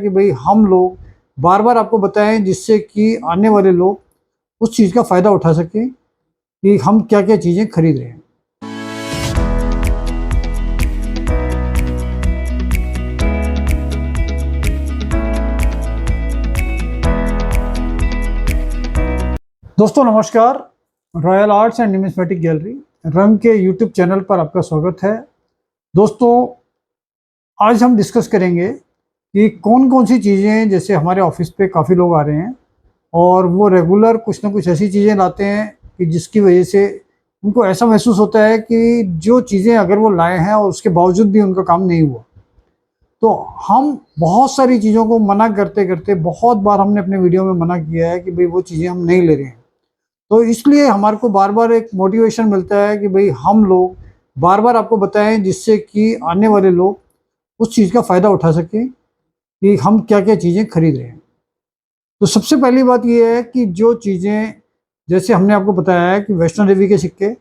कि भाई हम लोग बार बार आपको बताएं जिससे कि आने वाले लोग उस चीज़ का फ़ायदा उठा सकें कि हम क्या क्या चीज़ें खरीद रहे हैं। दोस्तों नमस्कार, royal arts and numismatic gallery रंग के यूट्यूब चैनल पर आपका स्वागत है। दोस्तों आज हम डिस्कस करेंगे कि कौन कौन सी चीज़ें, जैसे हमारे ऑफिस पे काफ़ी लोग आ रहे हैं और वो रेगुलर कुछ ना कुछ ऐसी चीज़ें लाते हैं कि जिसकी वजह से उनको ऐसा महसूस होता है कि जो चीज़ें अगर वो लाए हैं और उसके बावजूद भी उनका काम नहीं हुआ। तो हम बहुत सारी चीज़ों को मना करते करते बहुत बार हमने अपने वीडियो में मना किया है कि भाई वो चीज़ें हम नहीं ले रहे हैं। तो इसलिए हमारे को बार बार एक मोटिवेशन मिलता है कि भाई हम लोग बार बार आपको बताएं जिससे कि आने वाले लोग उस चीज़ का फ़ायदा उठा सकें कि हम क्या क्या चीज़ें खरीद रहे हैं। तो सबसे पहली बात यह है कि जो चीज़ें, जैसे हमने आपको बताया है कि वैष्णो देवी के सिक्के,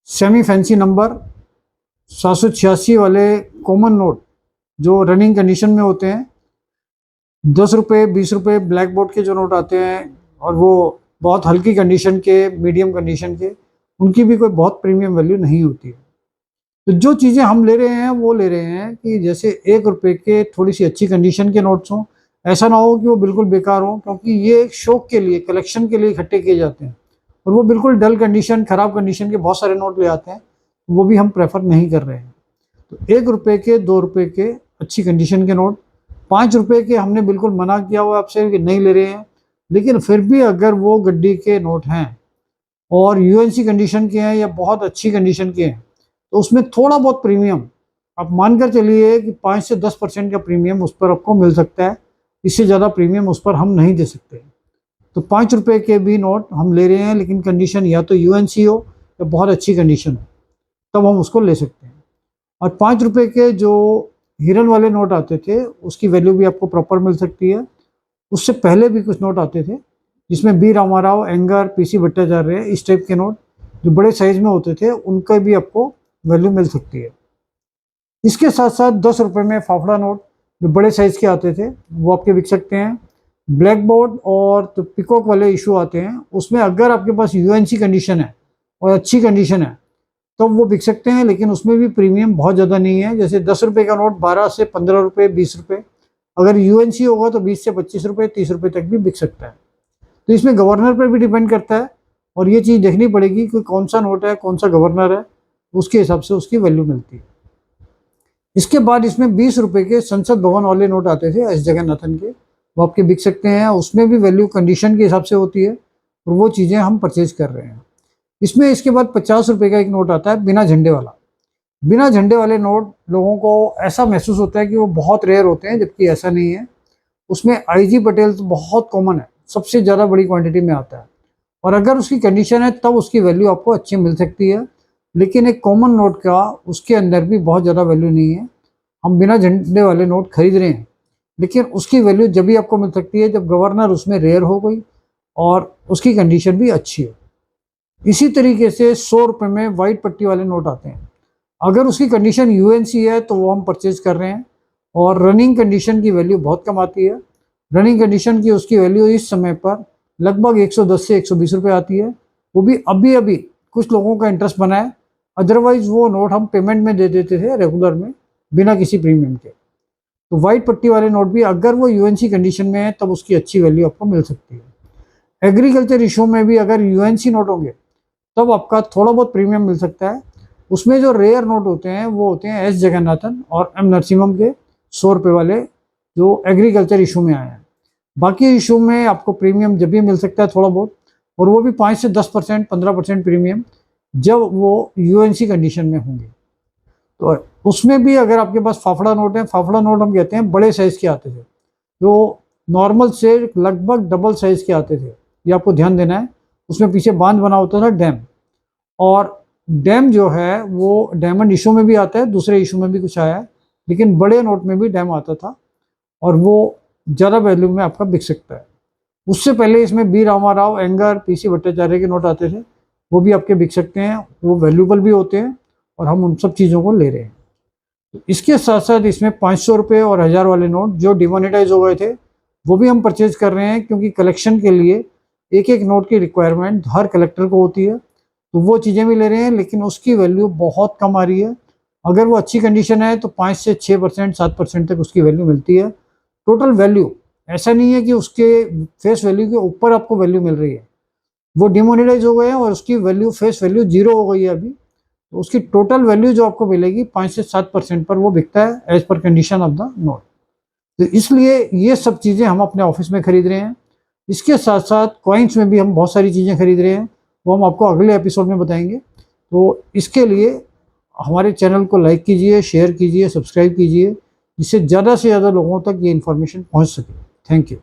सेमी फैंसी नंबर, 786 वाले कॉमन नोट जो रनिंग कंडीशन में होते हैं, 10 रुपये 20 रुपये ब्लैक बोर्ड के जो नोट आते हैं और वो बहुत हल्की कंडीशन के, मीडियम कंडीशन के, उनकी भी कोई बहुत प्रीमियम वैल्यू नहीं होती है। तो जो चीज़ें हम ले रहे हैं वो ले रहे हैं कि जैसे 1 रुपये के थोड़ी सी अच्छी कंडीशन के नोट्स हों। ऐसा ना हो कि वो बिल्कुल बेकार हो, क्योंकि ये शौक के लिए, कलेक्शन के लिए इकट्ठे किए जाते हैं और वो बिल्कुल डल कंडीशन, ख़राब कंडीशन के बहुत सारे नोट ले आते हैं, वो भी हम प्रेफर नहीं कर रहे हैं। तो 1 रुपये के, 2 रुपये के अच्छी कंडीशन के नोट, 5 रुपये के हमने बिल्कुल मना किया हुआ आपसे कि नहीं ले रहे हैं। लेकिन फिर भी अगर वो गड्डी के नोट हैं और यूएनसी कंडीशन के हैं या बहुत अच्छी कंडीशन के हैं, तो उसमें थोड़ा बहुत प्रीमियम आप मानकर चलिए कि 5 से 10% का प्रीमियम उस पर आपको मिल सकता है। इससे ज़्यादा प्रीमियम उस पर हम नहीं दे सकते। तो 5 रुपये के भी नोट हम ले रहे हैं, लेकिन कंडीशन या तो यूएनसी हो या बहुत अच्छी कंडीशन हो, तब हम उसको ले सकते हैं। और 5 रुपये के जो हिरन वाले नोट आते थे उसकी वैल्यू भी आपको प्रॉपर मिल सकती है। उससे पहले भी कुछ नोट आते थे जिसमें बी रामाराव, एंगर, पीसी भट्टाचार्य, इस टाइप के नोट जो बड़े साइज में होते थे, उनका भी आपको वैल्यू मिल सकती है। इसके साथ साथ 10 रुपये में फाफड़ा नोट जो बड़े साइज के आते थे वो आपके बिक सकते हैं। ब्लैक बोर्ड और तो पिकॉक वाले इशू आते हैं, उसमें अगर आपके पास यूएनसी कंडीशन है और अच्छी कंडीशन है तो वो बिक सकते हैं, लेकिन उसमें भी प्रीमियम बहुत ज़्यादा नहीं है। जैसे 10 रुपये का नोट 12 से 15 रुपये, 20 रुपये, अगर यूएनसी होगा तो 20 से 25 रुपये, 30 रुपये तक भी बिक सकता है। तो इसमें गवर्नर पर भी डिपेंड करता है और ये चीज़ देखनी पड़ेगी कि कौन सा नोट है, कौन सा गवर्नर है, उसके हिसाब से उसकी वैल्यू मिलती है। इसके बाद इसमें 20 रुपये के संसद भवन वाले नोट आते थे एस जगन्नाथन के, वो आपके बिक सकते हैं। उसमें भी वैल्यू कंडीशन के हिसाब से होती है और वो चीज़ें हम परचेज कर रहे हैं। इसमें इसके बाद 50 रुपये का एक नोट आता है बिना झंडे वाला। बिना झंडे वाले नोट लोगों को ऐसा महसूस होता है कि वो बहुत रेयर होते हैं, जबकि ऐसा नहीं है। उसमें आईजी पटेल तो बहुत कॉमन है, सबसे ज़्यादा बड़ी क्वांटिटी में आता है और अगर उसकी कंडीशन है तब उसकी वैल्यू आपको अच्छी मिल सकती है। लेकिन एक कॉमन नोट का उसके अंदर भी बहुत ज़्यादा वैल्यू नहीं है। हम बिना झंडे वाले नोट खरीद रहे हैं, लेकिन उसकी वैल्यू जब भी आपको मिल सकती है जब गवर्नर उसमें रेयर हो गई और उसकी कंडीशन भी अच्छी हो। इसी तरीके से 100 रुपये में वाइट पट्टी वाले नोट आते हैं। अगर उसकी कंडीशन यूएनसी है तो वो हम परचेज कर रहे हैं और रनिंग कंडीशन की वैल्यू बहुत कम आती है। रनिंग कंडीशन की उसकी वैल्यू इस समय पर लगभग 110 से 120 रुपये आती है। वो भी अभी अभी कुछ लोगों का इंटरेस्ट बना है, अदरवाइज वो नोट हम पेमेंट में दे देते थे रेगुलर में बिना किसी प्रीमियम के। तो वाइट पट्टी वाले नोट भी अगर वो यूएनसी कंडीशन में है तब उसकी अच्छी वैल्यू आपको मिल सकती है। एग्रीकल्चर इशू में भी अगर यूएनसी नोट होंगे तब आपका थोड़ा बहुत प्रीमियम मिल सकता है। उसमें जो रेयर नोट होते हैं वो होते हैं एस जगन्नाथन और एम नरसिम्हम के 100 रुपये वाले, जो एग्रीकल्चर इशू में आए हैं। बाकी इशू में आपको प्रीमियम जब भी मिल सकता है थोड़ा बहुत, और वो भी 5 से 10%, 15% प्रीमियम जब वो यूएनसी कंडीशन में होंगे। तो उसमें भी अगर आपके पास फाफड़ा नोट है, फाफड़ा नोट हम कहते हैं बड़े साइज़ के आते थे, जो नॉर्मल से लगभग डबल साइज़ के आते थे। ये आपको ध्यान देना है। उसमें पीछे बांध बना होता था डैम, और डैम जो है वो डायमंड इशू में भी आता है, दूसरे इशू में भी कुछ आया है, लेकिन बड़े नोट में भी डैम आता था और वो ज़्यादा वैल्यू में आपका बिक सकता है। उससे पहले इसमें बी रामाराव, एंगर, पीसी भट्टाचार्य के नोट आते थे, वो भी आपके बिक सकते हैं। वो वैल्यूबल भी होते हैं और हम उन सब चीज़ों को ले रहे हैं। तो इसके साथ साथ इसमें 500 रुपये और 1000 वाले नोट जो डिमोनेटाइज हो गए थे वो भी हम परचेज कर रहे हैं, क्योंकि कलेक्शन के लिए एक एक नोट की रिक्वायरमेंट हर कलेक्टर को होती है। तो वो चीज़ें भी ले रहे हैं, लेकिन उसकी वैल्यू बहुत कम आ रही है। अगर वो अच्छी कंडीशन है तो 5 से 6% 7% तक उसकी वैल्यू मिलती है। टोटल वैल्यू ऐसा नहीं है कि उसके फेस वैल्यू के ऊपर आपको वैल्यू मिल रही है। वो डिमोनेटाइज हो गए हैं और उसकी वैल्यू फेस वैल्यू 0 हो गई है अभी। तो उसकी टोटल वैल्यू जो आपको मिलेगी 5 से 7% पर वो बिकता है as per condition of the note. तो इसलिए ये सब चीज़ें हम अपने ऑफिस में खरीद रहे हैं। इसके साथ साथ कॉइन्स में भी हम बहुत सारी चीज़ें खरीद रहे हैं, वो हम आपको अगले एपिसोड में बताएंगे। तो इसके लिए हमारे चैनल को लाइक कीजिए, शेयर कीजिए, सब्सक्राइब कीजिए, जिससे ज़्यादा से ज़्यादा लोगों तक ये इन्फॉर्मेशन पहुंच सके। Thank you.